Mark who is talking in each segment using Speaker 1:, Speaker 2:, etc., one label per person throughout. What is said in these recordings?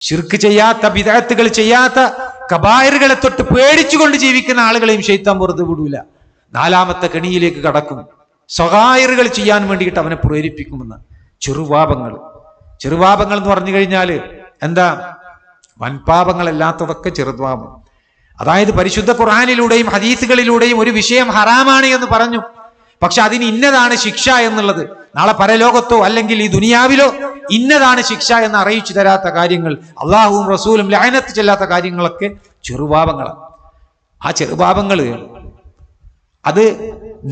Speaker 1: ശിർക്ക് ചെയ്യാത്ത, ബിദ്അത്തുകൾ ചെയ്യാത്ത, കബായിറുകളെ തൊട്ട് പേടിച്ചുകൊണ്ട് ജീവിക്കുന്ന ആളുകളെയും ശൈത്താൻ വെറുതെ വിടൂല. നാലാമത്തെ കെണിയിലേക്ക് കടക്കും. സഗായിറുകൾ ചെയ്യാൻ വേണ്ടിയിട്ട് അവനെ പ്രേരിപ്പിക്കുമെന്ന്. ചെറുപാപങ്ങൾ എന്ന് പറഞ്ഞു കഴിഞ്ഞാൽ എന്താ? വൻപാപങ്ങളല്ലാത്തതൊക്കെ ചെറുപാപം. അതായത് പരിശുദ്ധ ഖുർആനിലൂടെയും ഹദീസുകളിലൂടെയും ഒരു വിഷയം ഹറാമാണ് എന്ന് പറഞ്ഞു, പക്ഷെ അതിന് ഇന്നതാണ് ശിക്ഷ എന്നുള്ളത്, നാളെ പരലോകത്തോ അല്ലെങ്കിൽ ഈ ദുനിയാവിലോ ഇന്നതാണ് ശിക്ഷ എന്ന് അറിയിച്ചു തരാത്ത കാര്യങ്ങൾ, അള്ളാഹുവും റസൂലും ലഅനത്ത് ചെല്ലാത്ത കാര്യങ്ങളൊക്കെ ചെറുപാപങ്ങളാണ്. ആ ചെറുപാപങ്ങൾ അത്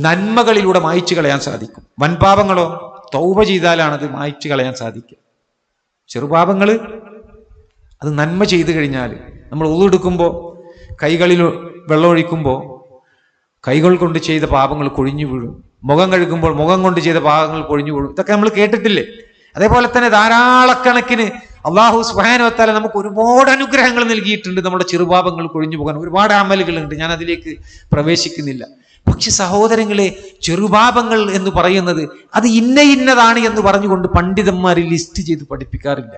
Speaker 1: നന്മകളിലൂടെ മായ്ച്ചു കളയാൻ സാധിക്കും. വൻപാപങ്ങളോ തൗബ ചെയ്താലാണ് അത് മായ്ച്ചു കളയാൻ സാധിക്കുക. ചെറുപാപങ്ങൾ അത് നന്മ ചെയ്തു കഴിഞ്ഞാൽ, നമ്മൾ ഉളെടുക്കുമ്പോൾ കൈകളിൽ വെള്ളമൊഴിക്കുമ്പോൾ കൈകൾ കൊണ്ട് ചെയ്ത പാപങ്ങൾ കൊഴിഞ്ഞു വീഴും, മുഖം കഴുകുമ്പോൾ മുഖം കൊണ്ട് ചെയ്ത പാപങ്ങൾ കൊഴിഞ്ഞു വീഴും. ഇതൊക്കെ നമ്മൾ കേട്ടിട്ടില്ലേ? അതേപോലെ തന്നെ ധാരാളക്കണക്കിന് അള്ളാഹു സുബ്ഹാനഹു വ തആല നമുക്ക് ഒരുപാട് അനുഗ്രഹങ്ങൾ നൽകിയിട്ടുണ്ട്. നമ്മുടെ ചെറുപാപങ്ങൾ കൊഴിഞ്ഞു പോകാൻ ഒരുപാട് അമലുകളുണ്ട്, ഞാൻ അതിലേക്ക് പ്രവേശിക്കുന്നില്ല. പക്ഷെ സഹോദരങ്ങളെ, ചെറുപാപങ്ങൾ എന്ന് പറയുന്നത് അത് ഇന്നതാണ് എന്ന് പറഞ്ഞുകൊണ്ട് പണ്ഡിതന്മാർ ലിസ്റ്റ് ചെയ്ത് പഠിപ്പിക്കാറില്ല.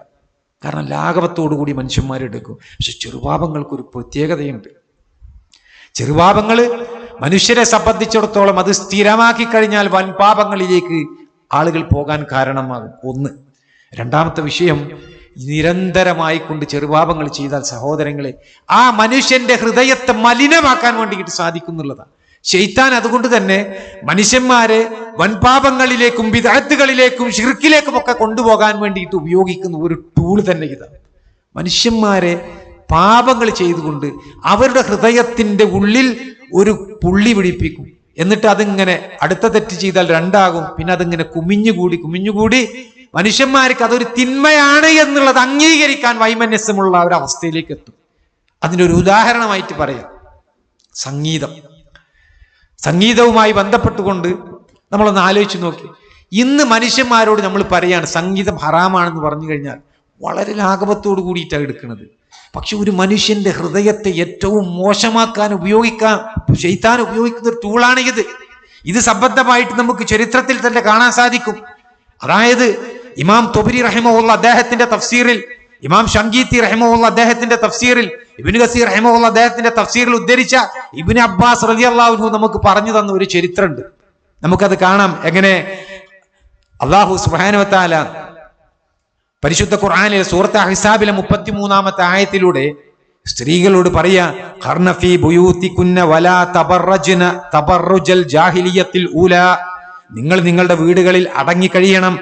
Speaker 1: കാരണം ലാഘവത്തോടുകൂടി മനുഷ്യന്മാരെടുക്കും. പക്ഷെ ചെറുപാപങ്ങൾക്കൊരു പ്രത്യേകതയുണ്ട്. ചെറുപാപങ്ങൾ മനുഷ്യരെ സംബന്ധിച്ചിടത്തോളം അത് സ്ഥിരമാക്കി കഴിഞ്ഞാൽ വൻപാപങ്ങളിലേക്ക് ആളുകൾ പോകാൻ കാരണമാകും. ഒന്ന്. രണ്ടാമത്തെ വിഷയം, നിരന്തരമായി കൊണ്ട് ചെറുപാപങ്ങൾ ചെയ്താൽ സഹോദരങ്ങളെ ആ മനുഷ്യന്റെ ഹൃദയത്തെ മലിനമാക്കാൻ വേണ്ടിയിട്ട് സാധിക്കുന്നുള്ളതാണ്. ശൈത്താൻ അതുകൊണ്ട് തന്നെ മനുഷ്യന്മാരെ വൻപാപങ്ങളിലേക്കും ബിദ്അത്തുകളിലേക്കും ശിർക്കിലേക്കും ഒക്കെ കൊണ്ടുപോകാൻ വേണ്ടിയിട്ട് ഉപയോഗിക്കുന്ന ഒരു ടൂൾ തന്നെ ഇതാണ്. മനുഷ്യന്മാരെ പാപങ്ങൾ ചെയ്തുകൊണ്ട് അവരുടെ ഹൃദയത്തിന്റെ ഉള്ളിൽ ഒരു പുള്ളി പിടിപ്പിക്കും. എന്നിട്ട് അതിങ്ങനെ അടുത്ത തെറ്റ് ചെയ്താൽ രണ്ടാകും. പിന്നെ അതിങ്ങനെ കുമിഞ്ഞുകൂടി മനുഷ്യന്മാർക്ക് അതൊരു തിന്മയാണ് എന്നുള്ളത് അംഗീകരിക്കാൻ വൈമനസ്യമുള്ള ഒരവസ്ഥയിലേക്ക് എത്തും. അതിനൊരു ഉദാഹരണമായിട്ട് പറയാം, സംഗീതവുമായി ബന്ധപ്പെട്ടുകൊണ്ട് നമ്മളൊന്ന് ആലോചിച്ച് നോക്കി. ഇന്ന് മനുഷ്യന്മാരോട് നമ്മൾ പറയാണ് സംഗീതം ഹറാമാണെന്ന് പറഞ്ഞു കഴിഞ്ഞാൽ വളരെ ലാഘവത്തോടു കൂടിയിട്ടാണ് എടുക്കുന്നത്. പക്ഷെ ഒരു മനുഷ്യന്റെ ഹൃദയത്തെ ഏറ്റവും മോശമാക്കാൻ ശൈത്താൻ ഉപയോഗിക്കുന്ന ഒരു ടൂളാണ് ഇത് സംബന്ധമായിട്ട് നമുക്ക് ചരിത്രത്തിൽ തന്നെ കാണാൻ സാധിക്കും. അതായത് ഇമാം തൊബരി റഹിമഹുള്ള അദ്ദേഹത്തിന്റെ തഫ്സീറിൽ, ഇമാം ഷങ്കീത്തി റഹിമഹുള്ള അദ്ദേഹത്തിന്റെ തഫ്സീറിൽ, ഇബ്നു കസീർ റഹിമഹുള്ള അദ്ദേഹത്തിന്റെ തഫ്സീറിൽ ഉദ്ധരിച്ച ഇബ്നു അബ്ബാസ് റളിയല്ലാഹു അൻഹു നമുക്ക് പറഞ്ഞു തന്ന ഒരു ചരിത്രമുണ്ട്. നമുക്കത് കാണാം. എങ്ങനെ അല്ലാഹു സുബ്ഹാനഹു വ തആല പരിശുദ്ധ ഖുർആനിലെ സൂറത്ത് അഹ്സാബിലെ 33-ാമത്തെ ആയത്തിലൂടെ സ്ത്രീകളോട് പറയാ, ഖർന ഫീ ബുയൂതികുന്ന വലാ തബറജ്ന തബറുജൽ ജാഹിലിയത്തിൽ ഊലാ, നിങ്ങൾ നിങ്ങളുടെ വീടുകളിൽ അടങ്ങി കഴിയണം.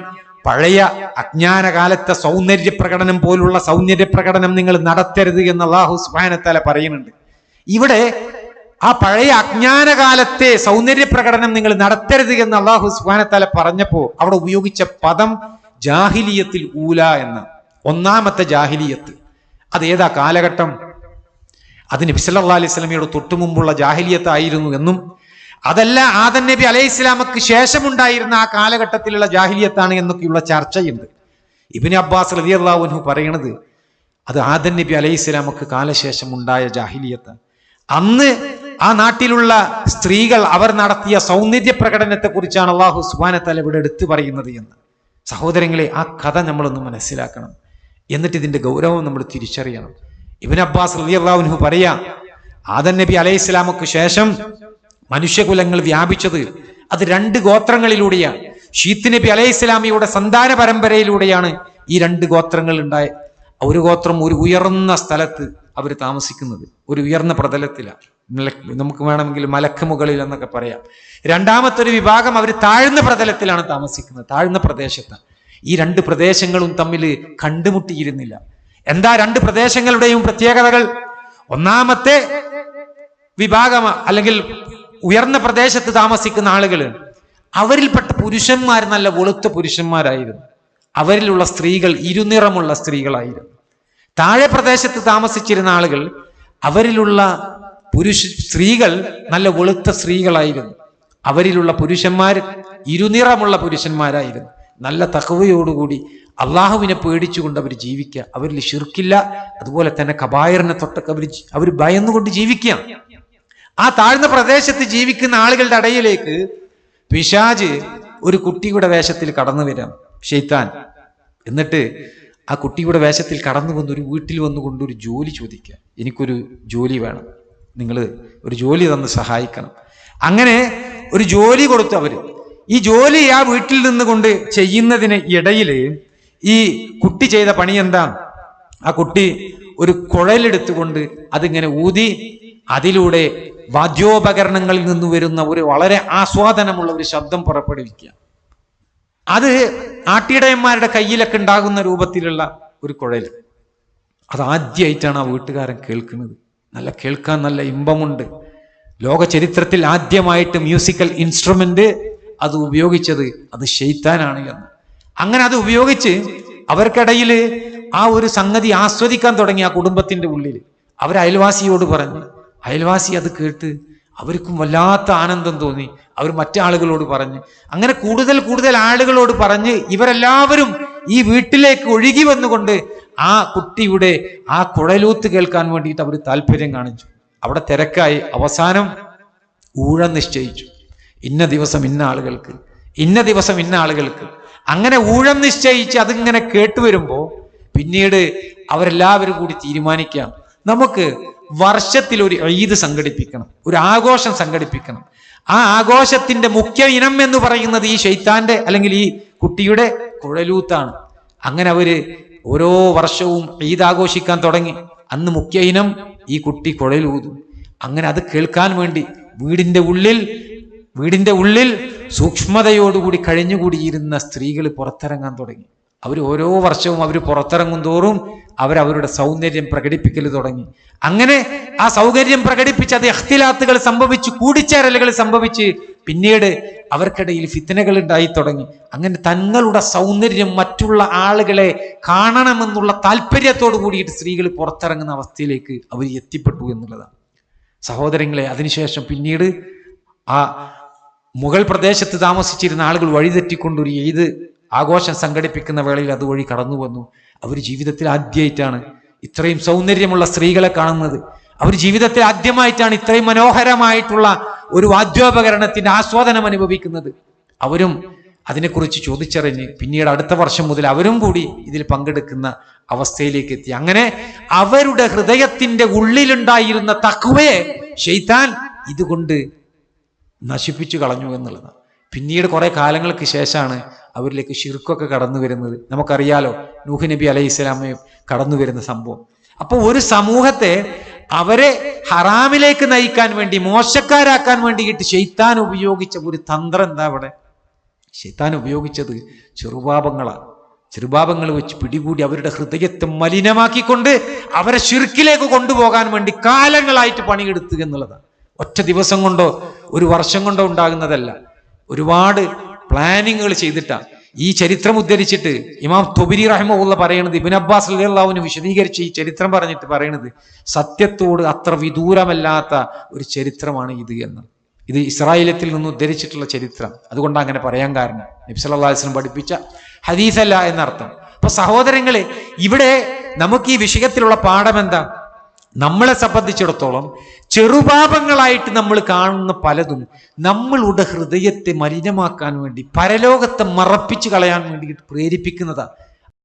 Speaker 1: പഴയ അജ്ഞാന കാലത്തെ സൗന്ദര്യ പ്രകടനം പോലുള്ള സൗന്ദര്യ പ്രകടനം നിങ്ങൾ നടത്തരുത് എന്ന് അല്ലാഹു സുബ്ഹാനഹു വ തആല പറയുന്നുണ്ട്. ഇവിടെ ആ പഴയ അജ്ഞാന കാലത്തെ സൗന്ദര്യ പ്രകടനം നിങ്ങൾ നടത്തരുത് എന്ന് അല്ലാഹു സുബ്ഹാനഹു വ തആല പറഞ്ഞപ്പോ അവിടെ ഉപയോഗിച്ച പദം ജാഹിലിയത്തിൽ ഊല എന്ന ഒന്നാമത്തെ ജാഹിലിയത്ത്. അതേതാ കാലഘട്ടം? അത് നബി സല്ലല്ലാഹു അലൈഹി വസല്ലമയുടെ തൊട്ടു മുമ്പുള്ള ജാഹിലിയത്ത് ആയിരുന്നു എന്നും അതല്ല ആദം നബി അലൈഹി സ്വലാമക്ക് ശേഷമുണ്ടായിരുന്ന ആ കാലഘട്ടത്തിലുള്ള ജാഹിലിയത്താണ് എന്നൊക്കെയുള്ള ചർച്ചയുണ്ട്. ഇബ്നു അബ്ബാസ് റളിയല്ലാഹു അൻഹു പറയണത് അത് ആദം നബി അലൈഹി സ്വലാമക്ക് കാലശേഷം ഉണ്ടായ ജാഹിലിയത്താണ്. അന്ന് ആ നാട്ടിലുള്ള സ്ത്രീകൾ അവർ നടത്തിയ സൗന്ദര്യ പ്രകടനത്തെ കുറിച്ചാണ് അല്ലാഹു സുബ്ഹാനഹു വ തആല ഇവിടെ എടുത്തു പറയുന്നത് എന്ന്. സഹോദരങ്ങളെ, ആ കഥ നമ്മളൊന്ന് മനസ്സിലാക്കണം. എന്നിട്ട് ഇതിന്റെ ഗൗരവം നമ്മൾ തിരിച്ചറിയണം. ഇബ്നു അബ്ബാസ് റളിയല്ലാഹു അൻഹു പറയാ, ആദം നബി അലൈഹി സ്വലാമക്ക് ശേഷം മനുഷ്യകുലങ്ങൾ വ്യാപിച്ചത് അത് 2 ഗോത്രങ്ങളിലൂടെയാണ്. ഷീത്ത് നബി അലൈഹി സ്വലാമിയുടെ സന്താന പരമ്പരയിലൂടെയാണ് ഈ 2 ഗോത്രങ്ങൾ ഉണ്ടായത്. ഒരു ഗോത്രം ഒരു ഉയർന്ന സ്ഥലത്ത് അവർ താമസിക്കുന്നത്, ഒരു ഉയർന്ന പ്രതലത്തിലാണ്. നമുക്ക് വേണമെങ്കിൽ മലക്ക് മുകളിൽ എന്നൊക്കെ പറയാം. രണ്ടാമത്തെ ഒരു വിഭാഗം അവർ താഴ്ന്ന പ്രതലത്തിലാണ് താമസിക്കുന്നത്, താഴ്ന്ന പ്രദേശത്താണ്. ഈ 2 പ്രദേശങ്ങളും തമ്മിൽ കണ്ടുമുട്ടിയിരുന്നില്ല. എന്താ 2 പ്രദേശങ്ങളുടെയും പ്രത്യേകതകൾ? ഒന്നാമത്തെ വിഭാഗം അല്ലെങ്കിൽ ഉയർന്ന പ്രദേശത്ത് താമസിക്കുന്ന ആളുകൾ, അവരിൽപ്പെട്ട പുരുഷന്മാർ നല്ല വെളുത്ത പുരുഷന്മാരായിരുന്നു. അവരിലുള്ള സ്ത്രീകൾ ഇരുനിറമുള്ള സ്ത്രീകളായിരുന്നു. താഴെ പ്രദേശത്ത് താമസിച്ചിരുന്ന ആളുകൾ, അവരിലുള്ള സ്ത്രീകൾ നല്ല വെളുത്ത സ്ത്രീകളായിരുന്നു. അവരിലുള്ള പുരുഷന്മാർ ഇരുനിറമുള്ള പുരുഷന്മാരായിരുന്നു. നല്ല തഖ്വയോടുകൂടി അള്ളാഹുവിനെ പേടിച്ചുകൊണ്ട് അവർ ജീവിക്കുക. അവരിൽ ശിർക്കില്ല, അതുപോലെ തന്നെ കബായിറിനെ തൊട്ടൊക്കെ അവർ ഭയന്നുകൊണ്ട് ജീവിക്കുക. ആ താഴ്ന്ന പ്രദേശത്ത് ജീവിക്കുന്ന ആളുകളുടെ ഇടയിലേക്ക് പിശാച് ഒരു കുട്ടിയുടെ വേഷത്തിൽ കടന്നു വരാം, ശൈത്താൻ. എന്നിട്ട് ആ കുട്ടിയുടെ വേഷത്തിൽ കടന്നു വന്ന് ഒരു വീട്ടിൽ വന്നുകൊണ്ട് ഒരു ജോലി ചോദിക്കുക. എനിക്കൊരു ജോലി വേണം, നിങ്ങൾ ഒരു ജോലി തന്ന് സഹായിക്കണം. അങ്ങനെ ഒരു ജോലി കൊടുത്തു അവർ. ഈ ജോലി ആ വീട്ടിൽ നിന്നുകൊണ്ട് ചെയ്യുന്നതിന് ഇടയിൽ ഈ കുട്ടി ചെയ്ത പണി എന്താ? ആ കുട്ടി ഒരു കുഴലെടുത്തുകൊണ്ട് അതിങ്ങനെ ഊതി അതിലൂടെ വാദ്യോപകരണങ്ങളിൽ നിന്ന് വരുന്ന ഒരു വളരെ ആസ്വാദനമുള്ള ഒരു ശബ്ദം പുറപ്പെടുവിക്കുക. അത് ആട്ടിടയന്മാരുടെ കയ്യിലൊക്കെ ഉണ്ടാകുന്ന രൂപത്തിലുള്ള ഒരു കുഴൽ. അതാദ്യമായിട്ടാണ് ആ വീട്ടുകാരൻ കേൾക്കുന്നത്. നല്ല കേൾക്കാൻ നല്ല ഇമ്പമുണ്ട്. ലോക ചരിത്രത്തിൽ ആദ്യമായിട്ട് മ്യൂസിക്കൽ ഇൻസ്ട്രുമെന്റ് അത് ഉപയോഗിച്ചത് അത് ശൈത്താനാണ് എന്ന്. അങ്ങനെ അത് ഉപയോഗിച്ച് അവർക്കിടയിൽ ആ ഒരു സംഗതി ആസ്വദിക്കാൻ തുടങ്ങി. ആ കുടുംബത്തിന്റെ ഉള്ളിൽ അവർ അയൽവാസിയോട് പറഞ്ഞു. അയൽവാസി അത് കേട്ട് അവർക്കും വല്ലാത്ത ആനന്ദം തോന്നി. അവർ മറ്റാളുകളോട് പറഞ്ഞ്, അങ്ങനെ കൂടുതൽ കൂടുതൽ ആളുകളോട് പറഞ്ഞ് ഇവരെല്ലാവരും ഈ വീട്ടിലേക്ക് ഒഴുകി വന്നുകൊണ്ട് ആ കുട്ടിയുടെ ആ കുഴലൂത്ത് കേൾക്കാൻ വേണ്ടിയിട്ട് അവർ താല്പര്യം കാണിച്ചു. അവിടെ തിരക്കായി. അവസാനം ഊഴം നിശ്ചയിച്ചു. ഇന്ന ദിവസം ഇന്ന ആളുകൾക്ക്, ഇന്ന ദിവസം ഇന്ന ആളുകൾക്ക്. അങ്ങനെ ഊഴം നിശ്ചയിച്ച് അതിങ്ങനെ കേട്ടുവരുമ്പോൾ പിന്നീട് അവരെല്ലാവരും കൂടി തീരുമാനിക്കാം, നമുക്ക് വർഷത്തിൽ ഒരു ഈദ് സംഘടിപ്പിക്കണം, ഒരു ആഘോഷം സംഘടിപ്പിക്കണം. ആ ആഘോഷത്തിന്റെ മുഖ്യ ഇനം എന്ന് പറയുന്നത് ഈ ശൈത്താന്റെ അല്ലെങ്കിൽ ഈ കുട്ടിയുടെ കുഴലൂത്താണ്. അങ്ങനെ അവര് ഓരോ വർഷവും ഈദ് ആഘോഷിക്കാൻ തുടങ്ങി. അന്ന് മുഖ്യ ഇനം ഈ കുട്ടി കുഴലൂതും. അങ്ങനെ അത് കേൾക്കാൻ വേണ്ടി വീടിന്റെ ഉള്ളിൽ സൂക്ഷ്മതയോടുകൂടി കഴിഞ്ഞുകൂടിയിരുന്ന സ്ത്രീകൾ പുറത്തിറങ്ങാൻ തുടങ്ങി. അവർ ഓരോ വർഷവും അവർ പുറത്തിറങ്ങും തോറും അവരവരുടെ സൗന്ദര്യം പ്രകടിപ്പിക്കൽ തുടങ്ങി. അങ്ങനെ ആ സൗകര്യം പ്രകടിപ്പിച്ച് അത് ഇഖ്തിലാത്തുകൾ സംഭവിച്ച്, കൂടിച്ചേരലുകൾ സംഭവിച്ച് പിന്നീട് അവർക്കിടയിൽ ഫിത്നകൾ ഉണ്ടായി തുടങ്ങി. അങ്ങനെ തങ്ങളുടെ സൗന്ദര്യം മറ്റുള്ള ആളുകളെ കാണണമെന്നുള്ള താല്പര്യത്തോടു കൂടിയിട്ട് സ്ത്രീകൾ പുറത്തിറങ്ങുന്ന അവസ്ഥയിലേക്ക് അവർ എത്തിപ്പെട്ടു എന്നുള്ളതാണ്. സഹോദരങ്ങളെ, അതിനുശേഷം പിന്നീട് ആ മുഗൾ പ്രദേശത്ത് താമസിച്ചിരുന്ന ആളുകൾ വഴിതെറ്റിക്കൊണ്ടൊരു ഈദ് ആഘോഷം സംഘടിപ്പിക്കുന്ന വേളയിൽ അതുവഴി കടന്നു വന്നു. അവർ ജീവിതത്തിൽ ആദ്യമായിട്ടാണ് ഇത്രയും സൗന്ദര്യമുള്ള സ്ത്രീകളെ കാണുന്നത്. അവർ ജീവിതത്തിൽ ആദ്യമായിട്ടാണ് ഇത്രയും മനോഹരമായിട്ടുള്ള ഒരു വാദ്യോപകരണത്തിന്റെ ആസ്വാദനം അനുഭവിക്കുന്നത്. അവരും അതിനെക്കുറിച്ച് ചോദിച്ചറിഞ്ഞ് പിന്നീട് അടുത്ത വർഷം മുതൽ അവരും കൂടി ഇതിൽ പങ്കെടുക്കുന്ന അവസ്ഥയിലേക്ക് എത്തി. അങ്ങനെ അവരുടെ ഹൃദയത്തിന്റെ ഉള്ളിലുണ്ടായിരുന്ന തഖ്വയെ ശൈത്താൻ ഇതുകൊണ്ട് നശിപ്പിച്ചു കളഞ്ഞു എന്നുള്ളതാണ്. പിന്നീട് കുറെ കാലങ്ങൾക്ക് ശേഷമാണ് അവരിലേക്ക് ശിർക്കൊക്കെ കടന്നു വരുന്നത്. നമുക്കറിയാലോ, നൂഹ് നബി അലൈഹി സ്വലാമയെ കടന്നു വരുന്ന സംഭവം. അപ്പൊ ഒരു സമൂഹത്തെ അവരെ ഹറാമിലേക്ക് നയിക്കാൻ വേണ്ടി, മോശക്കാരാക്കാൻ വേണ്ടിയിട്ട് ശൈത്താൻ ഉപയോഗിച്ച ഒരു തന്ത്രം എന്താ? അവിടെ ശൈത്താൻ ഉപയോഗിച്ചത് ചെറുപാപങ്ങളാണ്. ചെറുപാപങ്ങൾ വെച്ച് പിടികൂടി അവരുടെ ഹൃദയത്തെ മലിനമാക്കിക്കൊണ്ട് അവരെ ശിർക്കിലേക്ക് കൊണ്ടുപോകാൻ വേണ്ടി കാലങ്ങളായിട്ട് പണിയെടുത്തുക എന്നുള്ളതാണ്. ഒറ്റ ദിവസം കൊണ്ടോ ഒരു വർഷം കൊണ്ടോ ഉണ്ടാകുന്നതല്ല. ഒരുപാട് പ്ലാനിങ്ങുകൾ ചെയ്തിട്ടാണ്. ഈ ചരിത്രം ഉദ്ധരിച്ചിട്ട് ഇമാം തൊബരി റഹിമഹുള്ള പറയണത്, ഇബ്നു അബ്ബാസ് റളിയല്ലാഹു അൻഹു വിശദീകരിച്ച് ഈ ചരിത്രം പറഞ്ഞിട്ട് പറയണത്, സത്യത്തോട് അത്ര വിദൂരമല്ലാത്ത ഒരു ചരിത്രമാണ് ഇത് എന്ന്. ഇത് ഇസ്രായേലത്തിൽ നിന്ന് ഉദ്ധരിച്ചിട്ടുള്ള ചരിത്രം. അതുകൊണ്ടാണ് അങ്ങനെ പറയാൻ കാരണം. നബി സല്ലല്ലാഹു അലൈഹി വസല്ലം പഠിപ്പിച്ച ഹദീസല്ല എന്നർത്ഥം. അപ്പൊ സഹോദരങ്ങളെ, ഇവിടെ നമുക്ക് ഈ വിഷയത്തിലുള്ള പാഠം എന്താ? നമ്മളെ സംബന്ധിച്ചിടത്തോളം ചെറുപാപങ്ങളായിട്ട് നമ്മൾ കാണുന്ന പലതും നമ്മളുടെ ഹൃദയത്തെ മലിനമാക്കാൻ വേണ്ടി, പരലോകത്തെ മറപ്പിച്ചു കളയാൻ വേണ്ടിയിട്ട് പ്രേരിപ്പിക്കുന്നതാണ്.